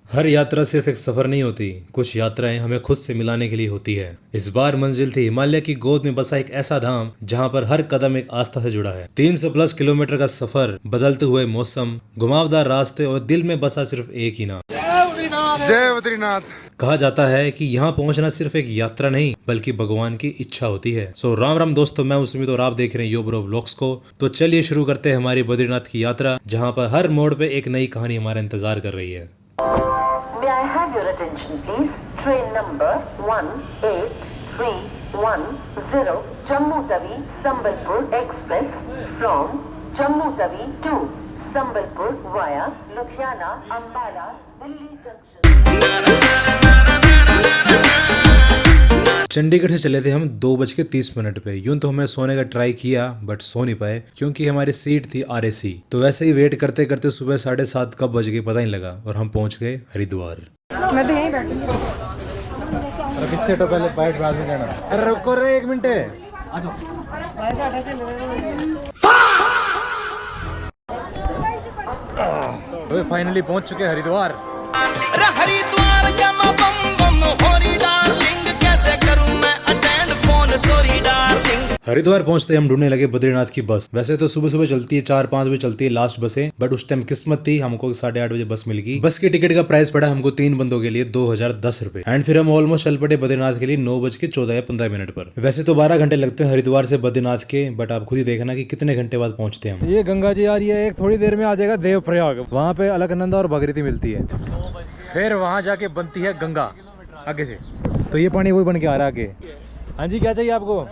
हर यात्रा सिर्फ एक सफर नहीं होती, कुछ यात्राएं हमें खुद से मिलाने के लिए होती है। इस बार मंजिल थी हिमालय की गोद में बसा एक ऐसा धाम जहां पर हर कदम एक आस्था से जुड़ा है। 300 प्लस किलोमीटर का सफर, बदलते हुए मौसम, घुमावदार रास्ते और दिल में बसा सिर्फ एक ही नाम, जय बद्रीनाथ। कहा जाता है कि यहाँ पहुँचना सिर्फ एक यात्रा नहीं बल्कि भगवान की इच्छा होती है। सो राम राम दोस्तों, मैं उस्मीत और आप देख रहे हैं यो ब्रो व्लॉग्स को। तो चलिए शुरू करते हैं हमारी बद्रीनाथ की यात्रा, जहाँ पर हर मोड़ पे एक नई कहानी हमारा इंतजार कर रही है। May I have your attention, please? Train number 18310 Jammu Tawi Sambalpur Express from Jammu Tawi to Sambalpur via Ludhiana, Ambala, Delhi Junction. Chandigarh से चले थे हम 2:30 पे। यूं तो हमने सोने का ट्राई किया बट सो नहीं पाए क्योंकि हमारी सीट थी RAC। तो वैसे ही वेट करते करते सुबह 7:30 कब बज गए पता नहीं लगा और हम पहुंच गए हरिद्वार। मैं तो यहीं बैठूंगी। पीछे तो पहले बाइट बाद में जाना। अरे रुको रे 1 मिनट। तो फाइनली पहुंच चुके हरिद्वार। हरिद्वार जमा बम बम होरी डार्लिंग, कैसे करूं मैं attend phone sorry darling. Haridwar पहुंचते हम ढूंढने लगे बद्रीनाथ की बस। वैसे तो सुबह सुबह चलती है, 4-5 बजे चलती है लास्ट बसें, बट उस टाइम किस्मत थी, हमको 8:30 बजे बस मिल गई। बस की टिकट का प्राइस पड़ा हमको 3 बंदों के लिए 2010 रुपए। एंड फिर हम ऑलमोस्ट चल पड़े बद्रीनाथ के लिए 9:14-15 पर। वैसे तो 12 घंटे लगते हैं हरिद्वार से बद्रीनाथ के, बट आप खुद ही देखना कि कितने घंटे बाद पहुंचते हैं हम। ये गंगा जी आ रही है, एक थोड़ी देर में आ जाएगा देवप्रयाग। वहाँ पे अलकनंदा और भगीरथी मिलती है, फिर वहाँ जाके बनती है गंगा आगे से। तो ये पानी वही बन के आ रहा है आगे। हाँ जी, क्या चाहिए आपको?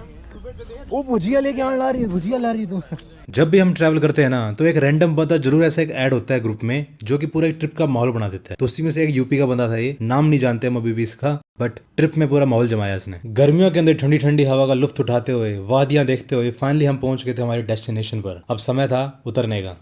वो भुजिया लेके आने ला रही है, भुजिया ला रही है तू। जब भी हम ट्रैवल करते हैं ना तो एक रैंडम बंदा जरूर ऐसा एक ऐड होता है ग्रुप में जो कि पूरा एक ट्रिप का माहौल बना देता है। तो उसी में से एक यूपी का बंदा था, ये नाम नहीं जानते हम अभी भी इसका, बट ट्रिप में पूरा माहौल जमाया इसने। गर्मियों के अंदर ठंडी ठंडी हवा का लुत्फ उठाते हुए, वादियां देखते हुए फाइनली हम पहुंच गए थे हमारे डेस्टिनेशन पर। अब समय था उतरने का।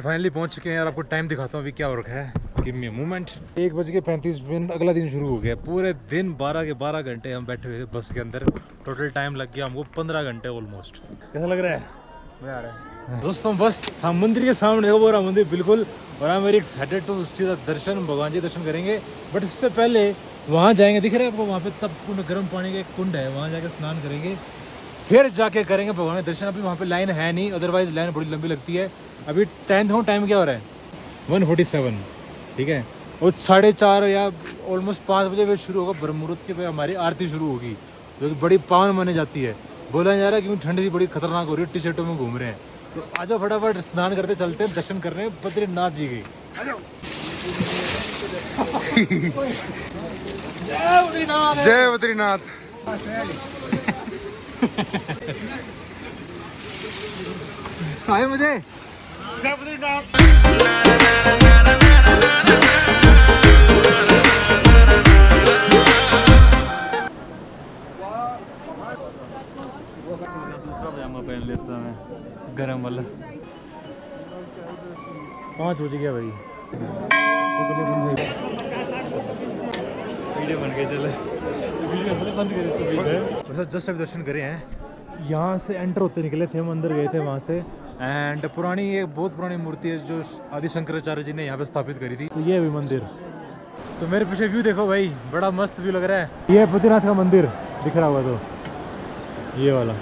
फाइनली पहुंच चुके हैं और आपको टाइम दिखाता हूँ अभी क्या हो रखा है। Give me a moment. 1:35 अगला दिन शुरू हो गया। पूरे दिन 12 के 12 घंटे हम बैठे हुए थे बस के अंदर। टोटल टाइम लग गया हमको 15 घंटे ऑलमोस्ट। कैसा लग रहा है? मैं आ रहा है दोस्तों बस मंदिर के सामने हो वो रहा मंदिर बिल्कुल, और हम मेरी एक्साइटेड टू सीधा दर्शन, भगवान जी दर्शन करेंगे। बट उससे पहले वहाँ जाएंगे, दिख रहा है आपको वहाँ पे तब गर्म पानी का एक कुंड है, वहाँ जाके स्नान करेंगे, फिर जाके करेंगे भगवान के दर्शन। अभी वहाँ पे लाइन है नहीं, अदरवाइज लाइन बड़ी लंबी लगती है। अभी टाइम क्या हो रहा है? 1:47, ठीक है। और 4:30 या ऑलमोस्ट 5 बजे फिर शुरू होगा ब्रह्म मुहूर्त के, हमारी आरती शुरू होगी जो कि बड़ी पावन मानी जाती है। बोला जा रहा है क्योंकि ठंड भी बड़ी खतरनाक हो रही है, टी-शर्टों में घूम रहे हैं। तो आ जाओ फटाफट स्नान करते चलते हैं, दर्शन कर रहे हैं बद्रीनाथ जी की। जय बद्रीनाथ। आए मुझे जय बद्रीनाथ। दूसरा पजामा पहन लेता मैं, गरम वाला। 5 बज गया भाई। वीडियो बन गई, चले वीडियो असली बंद करे इसको बीच में। जस्ट अभी दर्शन करे हैं, यहाँ से एंटर होते निकले थे हम, अंदर गए थे वहाँ से। एंड पुरानी, एक बहुत पुरानी मूर्ति है जो आदि शंकराचार्य जी ने यहाँ पे स्थापित करी थी। तो ये अभी मंदिर, तो मेरे पीछे व्यू देखो भाई, बड़ा मस्त व्यू लग रहा है। ये बद्रीनाथ का मंदिर दिख रहा होगा, तो ये वाला।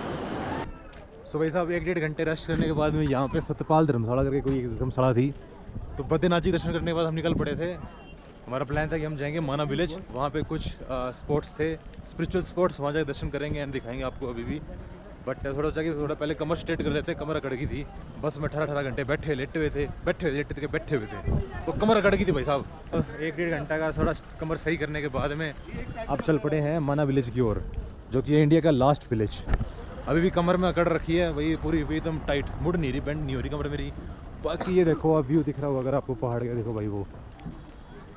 सो भाई साहब 1-1.5 घंटे रेस्ट करने के बाद में यहाँ पे सतपाल धर्मशाला करके कोई एक धर्मशाला थी, तो बद्रीनाथ जी दर्शन करने के बाद हम निकल पड़े थे। हमारा प्लान था कि हम जाएंगे माना विलेज, वहाँ पे कुछ स्पोर्ट्स थे, स्पिरिचुअल स्पोर्ट्स, वहाँ जाकर दर्शन करेंगे एंड दिखाएंगे आपको अभी भी। बट थोड़ा सा कि थोड़ा पहले कमर स्ट्रेट कर लेते, कमर अकड़ गई थी। बस में 18 घंटे बैठे लेटे हुए थे, बैठे हुए थे, तो कमर अकड़ गई थी भाई साहब। 1-1.5 घंटा का थोड़ा कमर सही करने के बाद में अब चल पड़े हैं माना विलेज की ओर, जो कि इंडिया का लास्ट विलेज। अभी भी कमर में अकड़ रखी है वही पूरी एकदम टाइट, मुड़ नहीं रही, बेंड नहीं हो रही कमर मेरी। बाकी ये देखो आप व्यू दिख रहा होगा अगर आपको पहाड़ का, देखो भाई वो।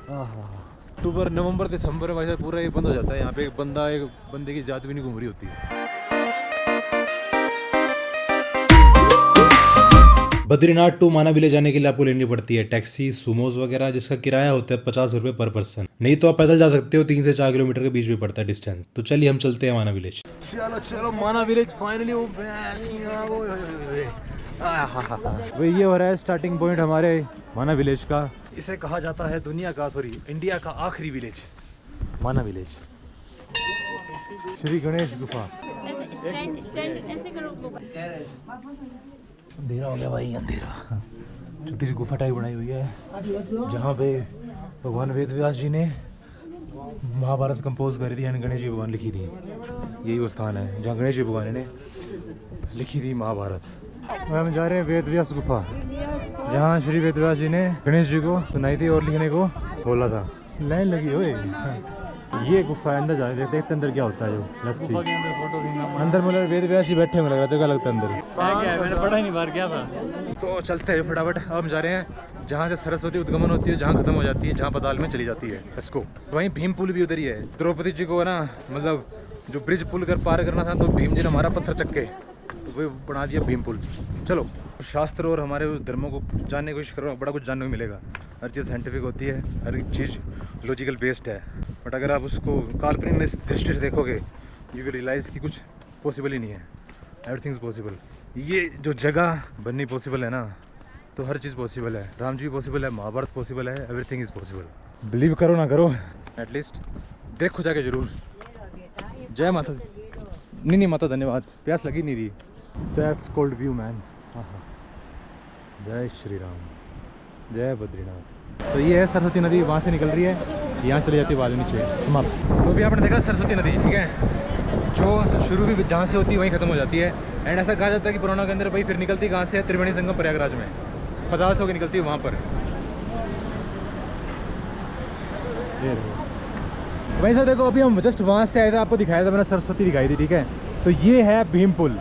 अक्टूबर, नवंबर, दिसंबर में पूरा ये बंद हो जाता है। यहाँ पे एक बंदे की जात भी नहीं घूम रही होती है। बद्रीनाथ टू माना विलेज जाने के लिए आपको लेनी पड़ती है टैक्सी, सुमोज वगैरह, जिसका किराया होता है 50 रुपये पर पर्सन। नहीं तो आप पैदल जा सकते हो, 3 से 4 किलोमीटर के बीच में पड़ता है डिस्टेंस। तो चलिए हम चलते हैं माना विलेज। चलो माना विलेज फाइनली। वो ये हो रहा है स्टार्टिंग पॉइंट हमारे माना विलेज का। इसे कहा जाता है दुनिया का इंडिया का आखिरी विलेज, माना विलेज। श्री गणेश गुफा। अंधेरा हो गया भाई, अंधेरा। छोटी सी गुफा टाइप बनाई हुई है जहाँ पे भगवान वेद व्यास जी ने महाभारत कंपोज करी थी एंड गणेश जी भगवान लिखी थी। यही वो स्थान है जहाँ गणेश जी भगवान ने लिखी थी महाभारत। और हम जा रहे हैं वेद व्यास गुफा, जहाँ श्री वेद व्यास जी ने गणेश जी को सुनाई थी और लिखने को बोला था। लाइन लगी हुई, ये गुफा अंदर जा रहे, देखते अंदर क्या होता है। जो लेट्स सी अंदर मतलब वेद व्यास जी बैठे हुए लग रहा था, क्या लगता है अंदर? मैंने पढ़ा ही नहीं, बाहर क्या था। तो चलते हैं फटाफट। अब हम जा रहे हैं जहाँ से सरस्वती उद्गमन होती है, जहाँ खत्म हो जाती है, जहाँ पाताल में चली जाती है इसको। वहीं भीम पुल भी उधर ही है। द्रौपदी जी को है ना, मतलब जो ब्रिज पुल कर पार करना था, तो भीम जी ने हमारा पत्थर चक्के तो वो बना दिया भीम पुल। चलो, शास्त्र और हमारे धर्मों को जानने की कोशिश करो, बड़ा कुछ जानने को मिलेगा। हर चीज़ साइंटिफिक होती है, हर एक चीज़ लॉजिकल बेस्ड है। बट अगर आप उसको काल्पनिक दृष्टि से देखोगे, यू विल रियलाइज़ कि कुछ पॉसिबल ही नहीं है। Everything is possible. ये जो जगह बननी पॉसिबल है ना, तो हर चीज़ पॉसिबल है। राम जी पॉसिबल है, महाभारत पॉसिबल है, एवरीथिंग इज़ पॉसिबल। बिलीव करो ना करो, एटलीस्ट देखो जाके जरूर। जय माता। नहीं माता, धन्यवाद, प्यास लगी नहीं रही। That's called view man. हाँ। जय श्री राम, जय बद्रीनाथ। तो ये है सरस्वती नदी, वहाँ से निकल रही है, यहाँ चली जाती है बाद में नीचे, समाप्त। तो अभी आपने देखा सरस्वती नदी, ठीक है, जो शुरू भी जहाँ से होती है वहीं खत्म हो जाती है। एंड ऐसा कहा जाता है कि पुराना के अंदर भाई फिर निकलती कहाँ से है, त्रिवेणी संगम प्रयागराज में, पताल से होकर निकलती है वहाँ पर। वैसे देखो, अभी हम जस्ट वहाँ से आए थे, आपको दिखाया था मैंने, सरस्वती दिखाई थी, ठीक है। तो ये है भीम पुल।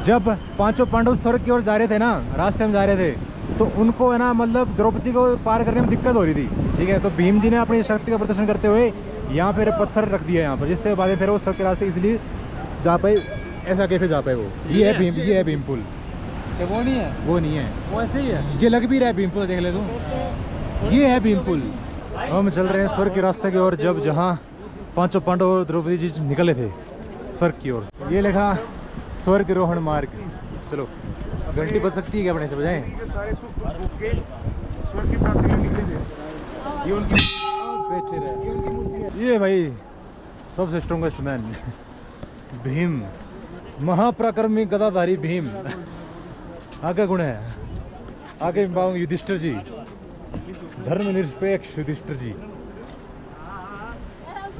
जब पांचों पांडव स्वर्ग की ओर जा रहे थे ना, रास्ते में जा रहे थे, तो उनको है ना, मतलब द्रौपदी को पार करने में दिक्कत हो रही थी, ठीक है। तो भीम जी ने अपनी शक्ति का प्रदर्शन करते हुए यहाँ पर पत्थर रख दिया यहाँ पर, जिससे बाद में फिर वो स्वर्ग के रास्ते इसलिए जा पाए, ऐसा कैसे जा पाए वो। ये है भीम पुल। वो नहीं है, वो नहीं है, वो ऐसे ही है। ये लग भी रहा है भीम पुल, देख ले तो, ये है भीम पुल। हम चल रहे हैं स्वर्ग के रास्ते की ओर, जब जहाँ पांचों पांडव और द्रौपदी जी निकले थे स्वर्ग की ओर। ये लिखा स्वर्ग रोहण मार्ग। चलो, घंटी बज सकती है क्या, अपने से बजाएं? ये सारे सुख भोग के स्वर्ग की प्राप्ति के लिए निकले थे। ये उनकी मूर्ति है। ये भाई सबसे स्ट्रॉन्गेस्ट मैन भीम, महापराक्रमी गदाधारी भीम। आगे गुण है, आगे युधिष्ठिर जी, धर्मनिरपेक्ष युधिष्ठिर जी।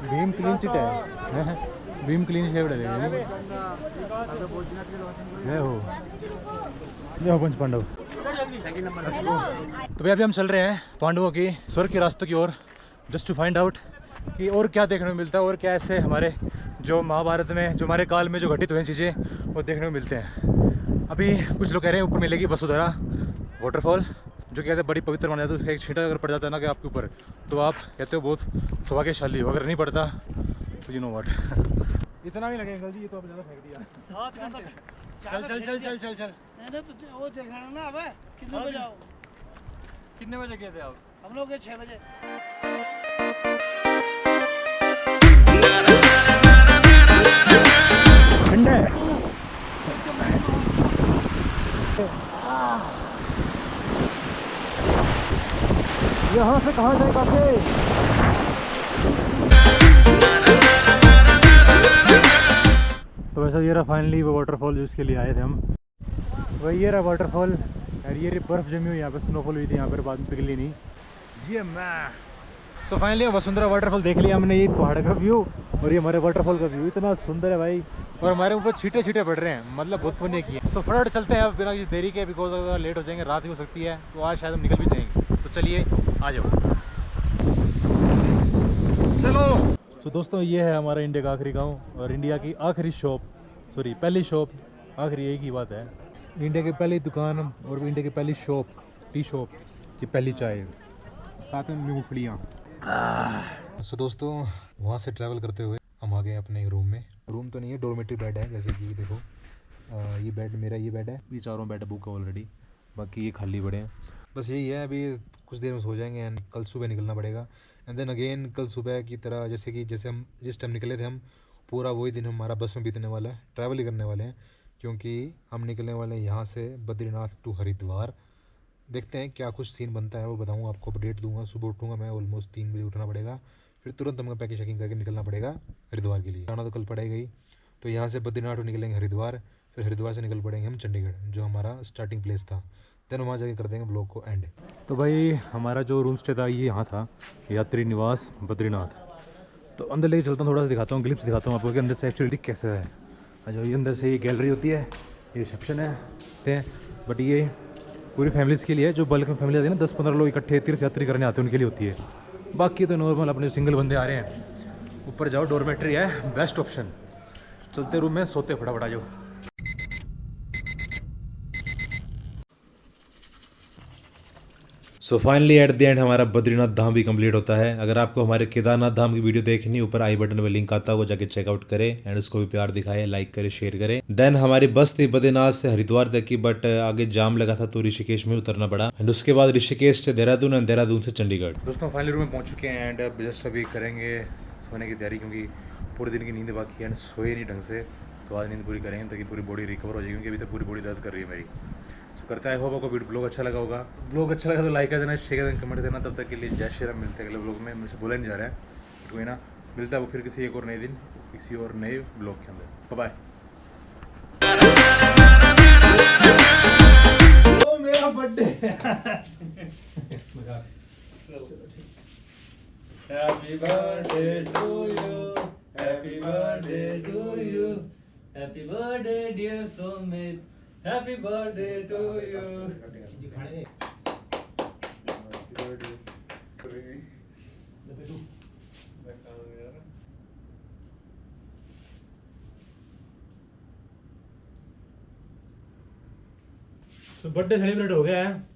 भीम क्लीन चिट है, भीम क्लीन शेव्ड है हो, ये पंच पांडव। तो अभी हम चल रहे हैं पांडवों की स्वर्ग के रास्ते की ओर, जस्ट टू फाइंड आउट कि और क्या देखने को मिलता है, और क्या ऐसे हमारे जो महाभारत में, जो हमारे काल में जो घटित हुए चीज़ें, वो देखने को मिलते हैं। अभी कुछ लोग कह रहे हैं ऊपर मिलेगी वसुधरा वाटरफॉल, जो कहते हैं बड़ी पवित्र माना जाता है। एक छींटा अगर पड़ जाता है ना कि आपके ऊपर, तो आप कहते हो बहुत सौभाग्यशाली हो। अगर नहीं पड़ता तो यू नो व्हाट। इतना भी लगेगा जी, ये तो आप ज़्यादा फेंक दिया। चल चल चल चल चल चल। वो देखना ना, अब कितने बजे आओ? कितने बजे गए थे आप? हम लोग 6 बजे। ठंडा है। यहाँ से कहाँ जाए काके? तो वैसा ये रहा फाइनली वो वाटरफॉल जिसके लिए आए थे हम। वही ये रहा वाटरफॉल, और ये बर्फ़ जमी हुई यहाँ पे, स्नोफॉल हुई थी यहाँ पर, बाद में पिघली नहीं। ये मैं तो फाइनली वसुंधरा वाटरफॉल देख लिया हमने। ये पहाड़ का व्यू और ये हमारे वाटरफॉल का व्यू इतना सुंदर है भाई, और हमारे ऊपर छींटे छींटे पड़ रहे हैं, मतलब बहुत पुण्य किए। तो फटाफट चलते हैं अब बिना किसी देरी के, बिकॉज अगर लेट हो जाएंगे, रात भी हो सकती है, तो आज शायद हम निकल भी जाएंगे। तो चलिए आ जाओ, चलो। तो दोस्तों, ये है हमारा इंडिया का आखिरी गाँव और इंडिया की आखिरी शॉप, सॉरी पहली शॉप, आखिरी एक ही बात है। इंडिया की पहली दुकान और इंडिया की पहली शॉप, टी शॉप की पहली चाय, साथ में मूंगफलियाँ। सो दोस्तों, वहाँ से ट्रैवल करते हुए हम आ गए अपने रूम में। रूम तो नहीं है, डोरमेटरी बेड है, जैसे कि देखो ये बेड मेरा, ये बेड है, ये चारों बेड बुक है ऑलरेडी, बाकी ये खाली पड़े हैं। बस यही है, अभी कुछ देर में सो जाएंगे एंड कल सुबह निकलना पड़ेगा। एंड देन अगेन कल सुबह की तरह जैसे हम जिस टाइम निकले थे, हम पूरा वही दिन हमारा बस में बीतने वाला है, ट्रैवल ही करने वाले हैं, क्योंकि हम निकलने वाले हैं यहाँ से बद्रीनाथ टू हरिद्वार देखते हैं क्या कुछ सीन बनता है, वो बताऊँगा आपको, अपडेट दूंगा। सुबह उठूँगा मैं, ऑलमोस्ट 3 बजे उठना पड़ेगा, फिर तुरंत हमको पैकिंग शैकिंग करके निकलना पड़ेगा हरिद्वार के लिए। जाना तो कल पड़ेगा ही, तो यहाँ से बद्रीनाथ निकलेंगे हरिद्वार, फिर हरिद्वार से निकल पड़ेंगे हम चंडीगढ़, जो हमारा स्टार्टिंग प्लेस था। देन वहाँ जाके कर देंगे ब्लॉग को एंड। तो भाई हमारा जो रूम स्टे था ये यहाँ था, यात्री निवास बद्रीनाथ। तो अंदर लेके चलता हूँ, थोड़ा सा दिखाता हूँ, ग्लिप्स दिखाता हूँ आपको कि अंदर से एक्चुअली कैसे है। जो ये अंदर से ये गैलरी होती है, ये रिसेप्शन है, बट ये पूरी फैमिलीज़ के लिए है। जो बल्क में फैमिली आती है ना, 10-15 लोग इकट्ठे तीर्थ यात्री करने आते हैं, उनके लिए होती है। बाकी तो नॉर्मल अपने सिंगल बंदे आ रहे हैं। ऊपर जाओ, डोरमेट्री है, बेस्ट ऑप्शन। चलते रूम में सोते फटाफट आ जाओ। So finally at the end हमारा बद्रीनाथ धाम भी कंप्लीट होता है। अगर आपको हमारे केदारनाथ धाम की वीडियो देखनी, ऊपर आई बटन में लिंक आता है, वो जाके चेकआउट करें एंड उसको भी प्यार दिखाएं, लाइक करें, शेयर करें। देन हमारी बस थी बद्रीनाथ से हरिद्वार तक की, बट आगे जाम लगा था तो ऋषिकेश में उतरना पड़ा। एंड उसके बाद ऋषिकेश से देहरादून एंड देहरादून से चंडीगढ़। दोस्तों फाइनली रूम में पहुंच चुके हैं एंड जस्ट अभी करेंगे सोने की तैयारी, क्योंकि पूरे दिन की नींद बाकी है एंड सोए नहीं ढंग से। तो आज नींद पूरी करेंगे ताकि पूरी बॉडी रिकवर हो जाएगी, क्योंकि अभी तक पूरी बॉडी दर्द कर रही है मेरी। करते हैं, आई होप आपको ब्लॉग अच्छा लगा होगा। ब्लॉग अच्छा लगा तो लाइक कर देना, शेयर कर देना, कमेंट देना। तब तक के लिए जय श्री राम। मिलते हैं अगले ब्लॉग में, मुझसे बोला नहीं जा रहा है, कोई ना, मिलता है वो फिर किसी एक और नए दिन, किसी और नए ब्लॉग के अंदर। बाय। मेरा birthday. Happy birthday to you. Happy birthday to you. Happy birthday dear Sumit. Happy birthday to you. तो बर्थडे सेलिब्रेट हो गया है।